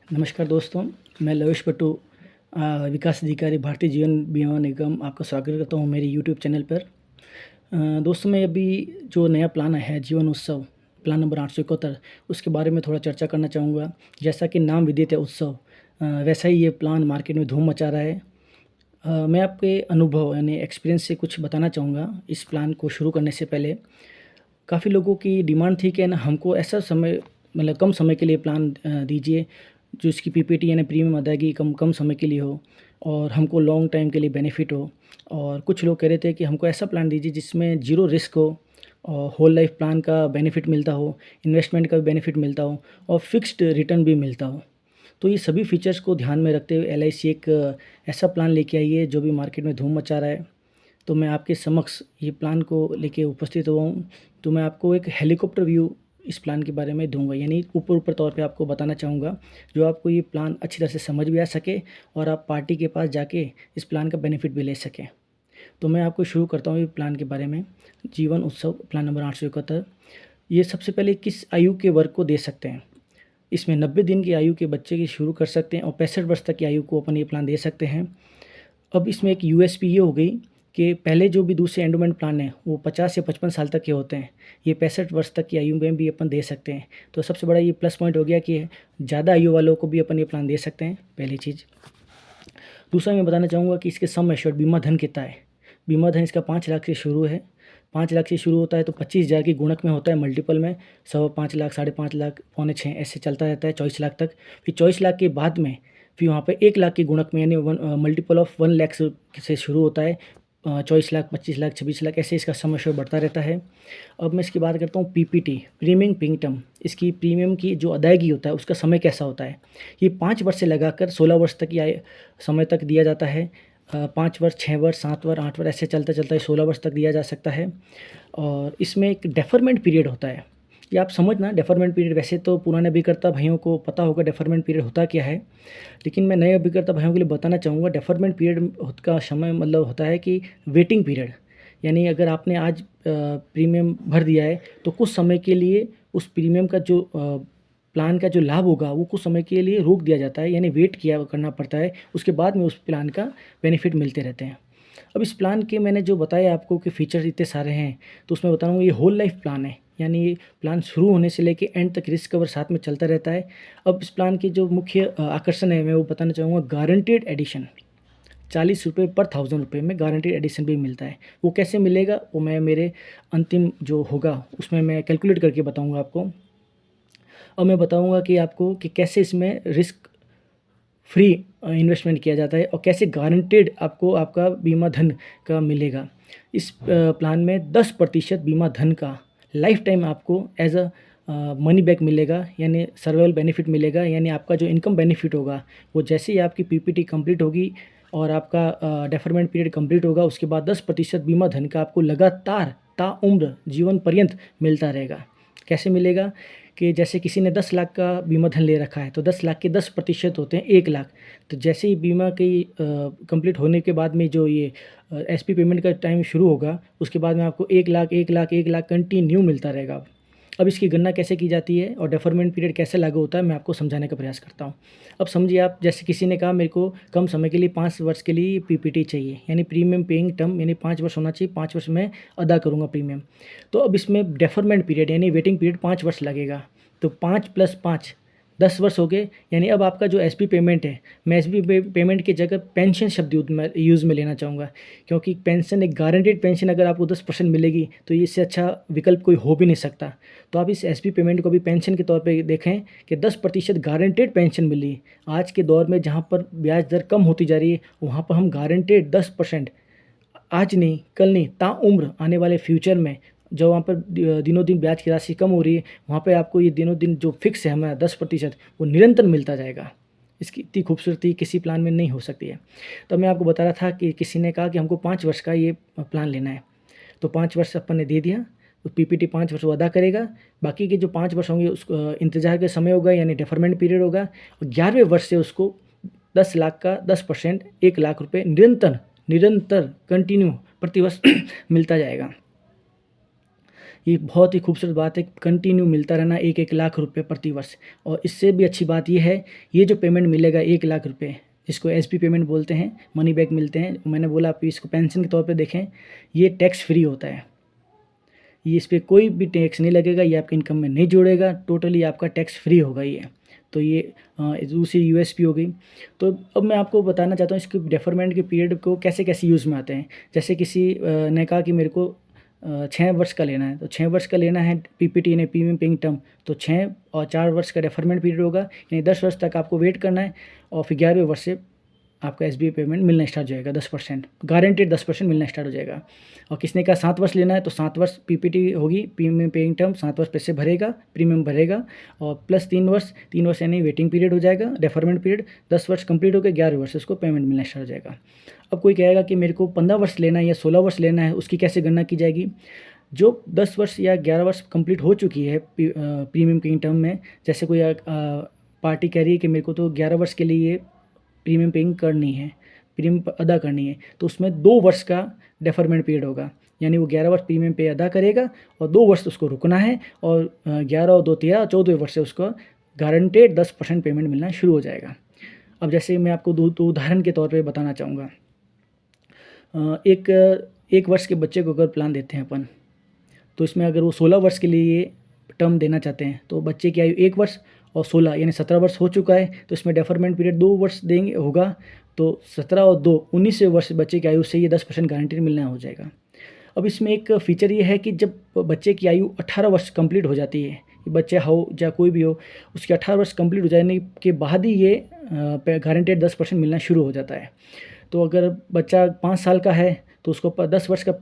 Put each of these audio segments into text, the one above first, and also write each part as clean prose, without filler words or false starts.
नमस्कार दोस्तों, मैं लवेश बट्टू विकास अधिकारी भारतीय जीवन बीमा निगम आपका स्वागत करता हूँ मेरे यूट्यूब चैनल पर। दोस्तों, मैं अभी जो नया प्लान आया है जीवन उत्सव, प्लान नंबर 871, उसके बारे में थोड़ा चर्चा करना चाहूँगा। जैसा कि नाम विदित है उत्सव, वैसा ही ये प्लान मार्केट में धूम मचा रहा है। मैं आपके अनुभव यानी एक्सपीरियंस से कुछ बताना चाहूँगा इस प्लान को शुरू करने से पहले। काफ़ी लोगों की डिमांड थी कि ना हमको ऐसा समय मतलब कम समय के लिए प्लान दीजिए जो इसकी पीपीटी यानी प्रीमियम अदायगी कम कम समय के लिए हो और हमको लॉन्ग टाइम के लिए बेनिफिट हो। और कुछ लोग कह रहे थे कि हमको ऐसा प्लान दीजिए जिसमें ज़ीरो रिस्क हो और होल लाइफ प्लान का बेनिफिट मिलता हो, इन्वेस्टमेंट का भी बेनिफिट मिलता हो और फिक्स्ड रिटर्न भी मिलता हो। तो ये सभी फीचर्स को ध्यान में रखते हुए एलआईसी एक ऐसा प्लान लेके आई है जो भी मार्केट में धूम मचा रहा है। तो मैं आपके समक्ष ये प्लान को लेके उपस्थित हुआ हूँ। तो मैं आपको एक हेलीकॉप्टर व्यू इस प्लान के बारे में दूंगा, यानी ऊपर तौर पे आपको बताना चाहूँगा जो आपको ये प्लान अच्छी तरह से समझ भी आ सके और आप पार्टी के पास जाके इस प्लान का बेनिफिट भी ले सकें। तो मैं आपको शुरू करता हूँ ये प्लान के बारे में। जीवन उत्सव प्लान नंबर 871, ये सबसे पहले किस आयु के वर्ग को दे सकते हैं। इसमें 90 दिन की आयु के बच्चे की शुरू कर सकते हैं और 65 वर्ष तक की आयु को अपन ये प्लान दे सकते हैं। अब इसमें एक यूएसपी ये हो गई कि पहले जो भी दूसरे एंडोमेंट प्लान है वो 50 या 55 साल तक के होते हैं, ये 65 वर्ष तक की आयु में भी अपन दे सकते हैं। तो सबसे बड़ा ये प्लस पॉइंट हो गया कि ज़्यादा आयु वालों को भी अपन ये प्लान दे सकते हैं, पहली चीज़। दूसरा मैं बताना चाहूँगा कि इसके सम एश्योर्ड बीमा धन कितना है। बीमा धन इसका 5 लाख से शुरू है। 5 लाख से शुरू होता है तो 25,000 की गुणक में होता है, मल्टीपल में 5.25 लाख, 5.5 लाख, 5.25 ऐसे चलता रहता है 24 लाख तक। फिर 24 लाख के बाद में फिर वहाँ पे 1 लाख की गुणक में यानी मल्टीपल ऑफ 1 लाख से शुरू होता है। 24 लाख, 25 लाख, 26 लाख ऐसे इसका सम एश्योर्ड बढ़ता रहता है। अब मैं इसकी बात करता हूँ पीपीटी, प्रीमियम पिंक टर्म। इसकी प्रीमियम की जो अदायगी होता है उसका समय कैसा होता है। ये 5 वर्ष से लगाकर 16 वर्ष तक या समय तक दिया जाता है। 5 वर्ष, 6 वर्ष, 7 वर्ष, 8 वर्ष ऐसे चलता चलता 16 वर्ष तक दिया जा सकता है। और इसमें एक डेफरमेंट पीरियड होता है। ये आप समझना, डेफरमेंट पीरियड वैसे तो पुराने अभिकर्ता भाइयों को पता होगा डेफरमेंट पीरियड होता क्या है, लेकिन मैं नए अभिकर्ता भाइयों के लिए बताना चाहूँगा। डेफरमेंट पीरियड का समय मतलब होता है कि वेटिंग पीरियड, यानी अगर आपने आज प्रीमियम भर दिया है तो कुछ समय के लिए उस प्रीमियम का जो प्लान का जो लाभ होगा वो कुछ समय के लिए रोक दिया जाता है, यानी वेट किया करना पड़ता है। उसके बाद में उस प्लान का बेनिफिट मिलते रहते हैं। अब इस प्लान के मैंने जो बताया आपको कि फीचर्स इतने सारे हैं, तो उसमें बताऊँगा ये होल लाइफ प्लान है, यानी ये प्लान शुरू होने से लेके एंड तक रिस्क कवर साथ में चलता रहता है। अब इस प्लान की जो मुख्य आकर्षण है मैं वो बताना चाहूँगा। गारंटेड एडिशन 40 रुपये पर 1000 रुपये में गारंटेड एडिशन भी मिलता है। वो कैसे मिलेगा वो मैं मेरे अंतिम जो होगा उसमें मैं कैलकुलेट करके बताऊँगा आपको। और मैं बताऊँगा कि आपको कि कैसे इसमें रिस्क फ्री इन्वेस्टमेंट किया जाता है और कैसे गारंटेड आपको आपका बीमा धन का मिलेगा। इस प्लान में 10% बीमा धन का लाइफ टाइम आपको एज अ मनी बैक मिलेगा, यानी सर्वाइवल बेनिफिट मिलेगा। यानी आपका जो इनकम बेनिफिट होगा वो जैसे ही आपकी पीपीटी कंप्लीट होगी और आपका डेफरमेंट पीरियड कंप्लीट होगा उसके बाद 10% बीमा धन का आपको लगातार ताउम्र जीवन पर्यंत मिलता रहेगा। कैसे मिलेगा कि जैसे किसी ने 10 लाख का बीमा धन ले रखा है तो 10 लाख के 10% होते हैं 1 लाख। तो जैसे ही बीमा की कंप्लीट होने के बाद में जो ये एसपी पेमेंट का टाइम शुरू होगा उसके बाद में आपको 1 लाख 1 लाख 1 लाख कंटिन्यू मिलता रहेगा। अब इसकी गणना कैसे की जाती है और डेफरमेंट पीरियड कैसे लागू होता है मैं आपको समझाने का प्रयास करता हूँ। अब समझिए आप, जैसे किसी ने कहा मेरे को कम समय के लिए 5 वर्ष के लिए पीपीटी चाहिए, यानी प्रीमियम पेइंग टर्म, यानी 5 वर्ष होना चाहिए, 5 वर्ष में अदा करूँगा प्रीमियम। तो अब इसमें डेफरमेंट पीरियड यानी वेटिंग पीरियड 5 वर्ष लगेगा। तो 5 + 5 10 वर्ष हो गए। यानी अब आपका जो एसपी पेमेंट है, मैं एसपी पेमेंट की जगह पेंशन शब्द यूज़ में लेना चाहूँगा, क्योंकि पेंशन एक गारंटेड पेंशन अगर आपको 10% मिलेगी तो इससे अच्छा विकल्प कोई हो भी नहीं सकता। तो आप इस एसपी पेमेंट को भी पेंशन के तौर पे देखें कि 10% गारंटेड पेंशन मिली। आज के दौर में जहाँ पर ब्याज दर कम होती जा रही है वहाँ पर हम गारंटेड 10% आज नहीं कल नहीं ताउम्र आने वाले फ्यूचर में जो वहाँ पर दिनों दिन ब्याज की राशि कम हो रही है वहाँ पे आपको ये दिनों दिन जो फिक्स है हमारा 10% वो निरंतर मिलता जाएगा। इसकी इतनी खूबसूरती किसी प्लान में नहीं हो सकती है। तो मैं आपको बता रहा था कि किसी ने कहा कि हमको 5 वर्ष का ये प्लान लेना है, तो 5 वर्ष अपन ने दे दिया। तो पीपीटी 5 वर्ष वो अदा करेगा। बाकी के जो 5 वर्ष होंगे उसको इंतजार का समय होगा, यानी डेफरमेंट पीरियड होगा। और 11वें वर्ष से उसको 10 लाख का 10% 1 लाख रुपये निरंतर कंटिन्यू प्रतिवर्ष मिलता जाएगा। ये बहुत ही खूबसूरत बात है, कंटिन्यू मिलता रहना 1-1 लाख रुपए प्रति वर्ष। और इससे भी अच्छी बात ये है, ये जो पेमेंट मिलेगा 1 लाख रुपए, जिसको एसपी पेमेंट बोलते हैं, मनी बैक मिलते हैं, मैंने बोला आप इसको पेंशन के तौर पे देखें, ये टैक्स फ्री होता है। ये इस पे कोई भी टैक्स नहीं लगेगा, ये आपकी इनकम में नहीं जोड़ेगा, टोटली आपका टैक्स फ्री होगा ये। तो ये दूसरी यूएसपी हो गई। तो अब मैं आपको बताना चाहता हूँ इसके डेफरमेंट के पीरियड को कैसे कैसे यूज़ में आते हैं। जैसे किसी ने कहा कि मेरे को 6 वर्ष का लेना है, तो 6 वर्ष का लेना है पीपीटी यानी प्रीमियम पेइंग टर्म, तो 6 और 4 वर्ष का डेफरमेंट पीरियड होगा, यानी 10 वर्ष तक आपको वेट करना है। और फिर 11वें वर्ष से आपका एसबीआई पेमेंट मिलना स्टार्ट हो जाएगा, 10% गारंटेड 10% मिलना स्टार्ट हो जाएगा। और किसने कहा 7 वर्ष लेना है, तो 7 वर्ष पीपीटी होगी, प्रीमियम पेइंग टर्म, 7 वर्ष पैसे भरेगा, प्रीमियम भरेगा, और प्लस 3 वर्ष यानी वेटिंग पीरियड हो जाएगा, डेफरमेंट पीरियड। 10 वर्ष कंप्लीट हो गए, 11वें वर्ष से उसको पेमेंट मिलना स्टार्ट हो जाएगा। अब कोई कहेगा कि मेरे को 15 वर्ष लेना है या 16 वर्ष लेना है, उसकी कैसे गणना की जाएगी। जो 10 वर्ष या 11 वर्ष कंप्लीट हो चुकी है प्रीमियम पेइंग टर्म में, जैसे कोई पार्टी कह रही है कि मेरे को तो 11 वर्ष के लिए प्रीमियम पेइंग करनी है, प्रीमियम अदा करनी है, तो उसमें 2 वर्ष का डेफरमेंट पीरियड होगा, यानी वो 11 वर्ष प्रीमियम पे अदा करेगा और 2 वर्ष उसको रुकना है, और 11 और 2 13 14वें वर्ष से उसको गारंटेड 10% पेमेंट मिलना शुरू हो जाएगा। अब जैसे मैं आपको दो उदाहरण के तौर पे बताना चाहूँगा। एक वर्ष के बच्चे को अगर प्लान देते हैं अपन, तो इसमें अगर वो 16 वर्ष के लिए टर्म देना चाहते हैं, तो बच्चे की आयु 1 वर्ष और 16 यानी 17 वर्ष हो चुका है, तो इसमें डेफरमेंट पीरियड 2 वर्ष देंगे होगा, तो 17 और 2 19वें वर्ष बच्चे की आयु से ये 10% गारंटी मिलना हो जाएगा। अब इसमें एक फ़ीचर ये है कि जब बच्चे की आयु 18 वर्ष कंप्लीट हो जाती है, बच्चा हो या कोई भी हो, उसके 18 वर्ष कंप्लीट हो जाने के बाद ही ये गारंटेड 10% मिलना शुरू हो जाता है। तो अगर बच्चा 5 साल का है तो उसको 10 वर्ष का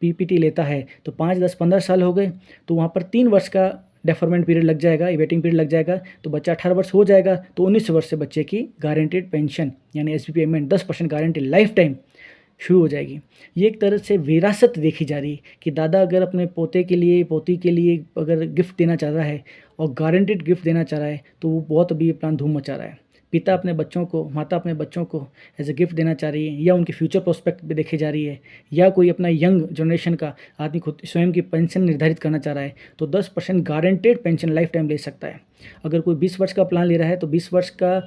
पीपीटी लेता है, तो 5 10 15 साल हो गए, तो वहाँ पर 3 वर्ष का डेफरमेंट पीरियड लग जाएगा, वेटिंग पीरियड लग जाएगा, तो बच्चा 18 वर्ष हो जाएगा, तो 19 वर्ष से बच्चे की गारंटेड पेंशन यानी SP payment 10% guarantee life time शुरू हो जाएगी। ये एक तरह से विरासत देखी जा रही है कि दादा अगर अपने पोते के लिए पोती के लिए अगर गिफ्ट देना चाह रहा है और गारंटेड गिफ्ट देना चाह रहा है, तो वो बहुत अभी ये प्लान धूम मचा रहा है। पिता अपने बच्चों को, माता अपने बच्चों को एज ए गिफ्ट देना चाह रही है, या उनके फ्यूचर प्रोस्पेक्ट भी देखी जा रही है, या कोई अपना यंग जनरेशन का आदमी खुद स्वयं की पेंशन निर्धारित करना चाह रहा है, तो 10% गारंटेड पेंशन लाइफ टाइम ले सकता है। अगर कोई 20 वर्ष का प्लान ले रहा है, तो 20 वर्ष का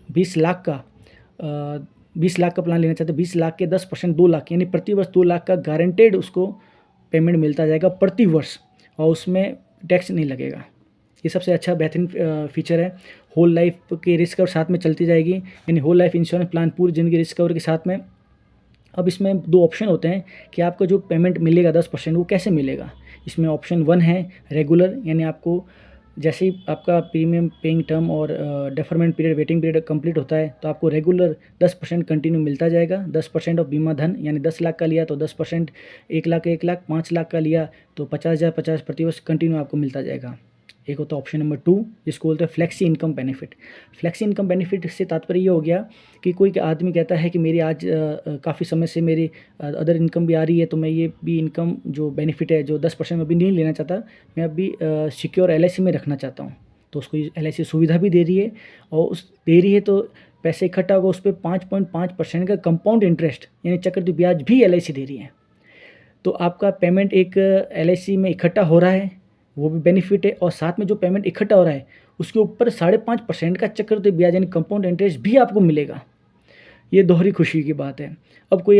20 लाख का 20 लाख का प्लान लेना चाहते हैं, 20 लाख के 10% 2 लाख, यानी प्रति वर्ष 2 लाख का गारंटेड उसको पेमेंट मिलता जाएगा प्रति वर्ष, और उसमें टैक्स नहीं लगेगा। ये सबसे अच्छा बेहतरीन फीचर है। होल लाइफ के रिस्क कवर साथ में चलती जाएगी, यानी होल लाइफ इंश्योरेंस प्लान पूरी ज़िंदगी रिस्क कवर के साथ में। अब इसमें 2 ऑप्शन होते हैं कि आपको जो पेमेंट मिलेगा 10% वो कैसे मिलेगा। इसमें ऑप्शन 1 है रेगुलर, यानी आपको जैसे ही आपका प्रीमियम पेइंग टर्म और deferment period waiting period complete होता है, तो आपको रेगुलर 10% कंटिन्यू मिलता जाएगा। 10% ऑफ बीमा धन, यानी 10 लाख का लिया तो 10%, 1 लाख 1 लाख, 5 लाख का लिया तो 50,000 50 प्रति वर्ष कंटिन्यू आपको मिलता जाएगा। एक होता है ऑप्शन नंबर 2, जिसको बोलते हैं flexi income benefit. Flexi income benefit से तात्पर्य ये हो गया कि कोई आदमी कहता है कि मेरी आज काफ़ी समय से मेरी अदर इनकम भी आ रही है, तो मैं ये भी इनकम जो बेनिफिट है जो 10% में भी नहीं लेना चाहता, मैं अभी सिक्योर एलआईसी में रखना चाहता हूँ, तो उसको एलआईसी सुविधा भी दे रही है, और उस दे रही है तो पैसे इकट्ठा होगा, उस पर 5.5% का कंपाउंड इंटरेस्ट यानी चक्रवृद्धि ब्याज भी एलआईसी दे रही है। तो आपका पेमेंट एक एलआईसी में इकट्ठा हो रहा है, वो भी बेनिफिट है, और साथ में जो पेमेंट इकट्ठा हो रहा है उसके ऊपर 5.5% का चक्रवृद्धि ब्याज यानी कंपाउंड इंटरेस्ट भी आपको मिलेगा। ये दोहरी खुशी की बात है। अब कोई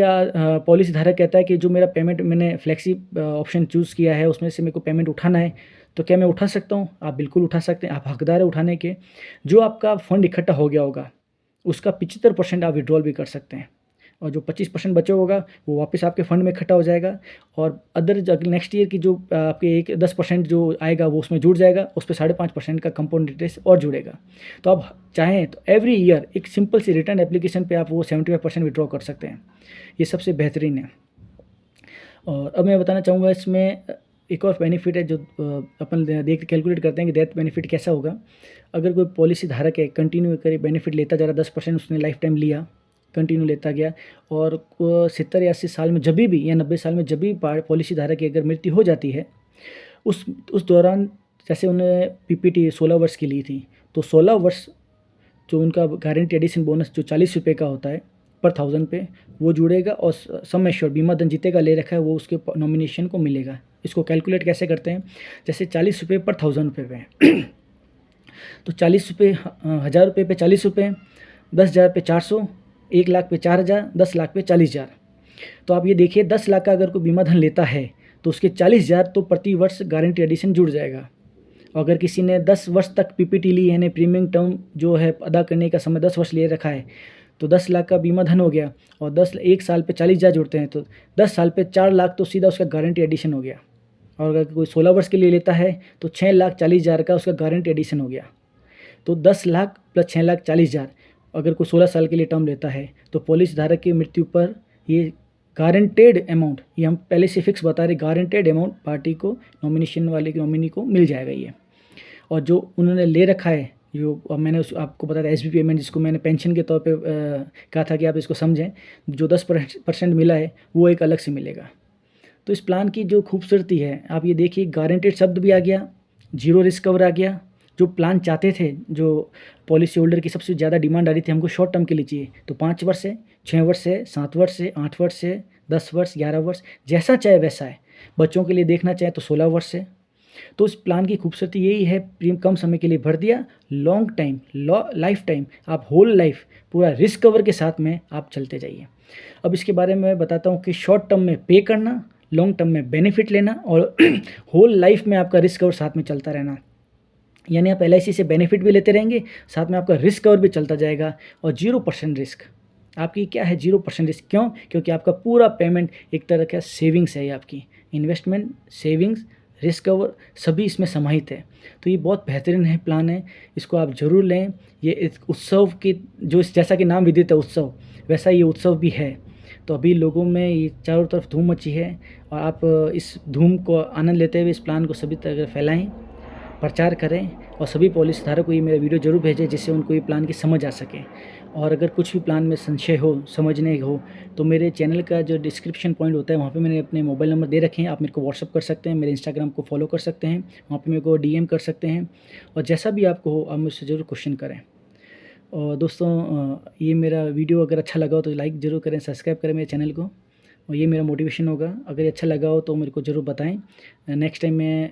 पॉलिसी धारक कहता है कि जो मेरा पेमेंट मैंने फ्लेक्सी ऑप्शन चूज़ किया है उसमें से मेरे को पेमेंट उठाना है, तो क्या मैं उठा सकता हूँ? आप बिल्कुल उठा सकते हैं, आप हकदार है उठाने के। जो आपका फंड इकट्ठा हो गया होगा उसका 75% आप विड्रॉल भी कर सकते हैं, और जो 25% बचा होगा वो वापस आपके फंड में इकट्ठा हो जाएगा, और अदर नेक्स्ट ईयर की जो आपके 10% जो आएगा वो उसमें जुड़ जाएगा, उस पर 5.5% का कंपाउंड इंटरेस्ट और जुड़ेगा। तो आप चाहें तो एवरी ईयर एक सिंपल सी रिटर्न एप्लीकेशन पे आप वो 75% विड्रॉ कर सकते हैं। ये सबसे बेहतरीन है। और अब मैं बताना चाहूँगा इसमें एक और बेनिफिट है जो अपन देख कैलकुलेट करते हैं कि डेथ बेनिफिट कैसा होगा। अगर कोई पॉलिसी धारक है कंटिन्यू करे बेनिफिट लेता जा रहा, 10% उसने लाइफ टाइम लिया, कंटिन्यू लेता गया, और 70 या 80 साल में जब भी या 90 साल में जब भी पॉलिसी धारक की अगर मृत्यु हो जाती है, उस दौरान जैसे उन्हें पीपीटी 16 वर्ष की ली थी, तो 16 वर्ष जो उनका गारंटी एडिशन बोनस जो 40 रुपये का होता है पर 1000 पे वो जुड़ेगा, और सम एश्योर बीमा धन जीतेगा ले रखा है वो उसके नॉमिनेशन को मिलेगा, इसको कैलकुलेट कैसे करते हैं, जैसे 40 रुपये पर 1000 रुपये पे तो 40 रुपये 1000 रुपये पे 40 रुपये, 10,000 पे 400, 1 लाख पे 4,000, 10 लाख पे 40,000। तो आप ये देखिए 10 लाख का अगर कोई बीमा धन लेता है तो उसके 40,000 तो प्रति वर्ष गारंटी एडिशन जुड़ जाएगा। और अगर किसी ने 10 वर्ष तक पीपीटी ली, यानी प्रीमियम टर्म जो है अदा करने का समय 10 वर्ष ले रखा है, तो 10 लाख का बीमा धन हो गया। और 1 साल पे 40,000 जुड़ते हैं तो 10 साल पे 4 लाख तो सीधा उसका गारंटी एडिशन हो गया। और अगर कोई 16 वर्ष के लिए लेता है तो 6,40,000 का उसका गारंटी एडिशन हो गया। तो 10 लाख प्लस 6,40,000 अगर कोई 16 साल के लिए टर्म लेता है तो पॉलिसी धारक की मृत्यु पर ये गारंटेड अमाउंट, ये हम पहले से फिक्स बता रहे, गारंटेड अमाउंट पार्टी को, नॉमिनेशन वाले की नॉमिनी को मिल जाएगा ये। और जो उन्होंने ले रखा है, जो मैंने आपको बताया एसबी पेमेंट, जिसको मैंने पेंशन के तौर पे कहा था कि आप इसको समझें, जो 10% मिला है वो एक अलग से मिलेगा। तो इस प्लान की जो खूबसूरती है आप ये देखिए, गारंटेड शब्द भी आ गया, जीरो रिस्क कवर आ गया। जो प्लान चाहते थे, जो पॉलिसी होल्डर की सबसे ज़्यादा डिमांड आ रही थी, हमको शॉर्ट टर्म के लिए चाहिए, तो 5 वर्ष है, 6 वर्ष है, 7 वर्ष है, 8 वर्ष है, 10 वर्ष, 11 वर्ष, जैसा चाहे वैसा है। बच्चों के लिए देखना चाहे तो 16 वर्ष है। तो इस प्लान की खूबसूरती यही है, प्रीमियम कम समय के लिए भर दिया, लॉन्ग टाइम, लाइफ टाइम, आप होल लाइफ पूरा रिस्क कवर के साथ में आप चलते जाइए। अब इसके बारे में मैं बताता हूँ कि शॉर्ट टर्म में पे करना, लॉन्ग टर्म में बेनिफिट लेना, और होल लाइफ में आपका रिस्क कवर साथ में चलता रहना। यानी आप LIC से बेनिफिट भी लेते रहेंगे, साथ में आपका रिस्क कवर भी चलता जाएगा। और 0% रिस्क आपकी क्या है, 0% रिस्क क्यों? क्योंकि आपका पूरा पेमेंट एक तरह का सेविंग्स है, आपकी इन्वेस्टमेंट, सेविंग्स, रिस्क कवर सभी इसमें समाहित है। तो ये बहुत बेहतरीन है प्लान है, इसको आप ज़रूर लें। ये इस उत्सव की जो जैसा कि नाम विदित है उत्सव, वैसा ये उत्सव भी है। तो अभी लोगों में ये चारों तरफ धूम मची है, और आप इस धूम को आनंद लेते हुए इस प्लान को सभी तरह फैलाएँ, प्रचार करें, और सभी पॉलिसी धारक को ये मेरा वीडियो जरूर भेजें, जिससे उनको ये प्लान की समझ आ सके। और अगर कुछ भी प्लान में संशय हो, समझने हो, तो मेरे चैनल का जो डिस्क्रिप्शन पॉइंट होता है वहाँ पे मैंने अपने मोबाइल नंबर दे रखे हैं, आप मेरे को व्हाट्सअप कर सकते हैं, मेरे इंस्टाग्राम को फॉलो कर सकते हैं, वहाँ पे मेरे को DM कर सकते हैं, और जैसा भी आपको हो आप मुझसे ज़रूर क्वेश्चन करें। और दोस्तों ये मेरा वीडियो अगर अच्छा लगा हो तो लाइक ज़रूर करें, सब्सक्राइब करें मेरे चैनल को, और ये मेरा मोटिवेशन होगा। अगर अच्छा लगा हो तो मेरे को ज़रूर बताएं, नेक्स्ट टाइम मैं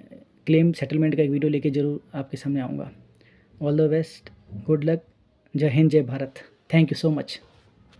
क्लेम सेटलमेंट का एक वीडियो लेके ज़रूर आपके सामने आऊँगा। All the best, good luck, जय हिंद, जय Bharat, thank you so much.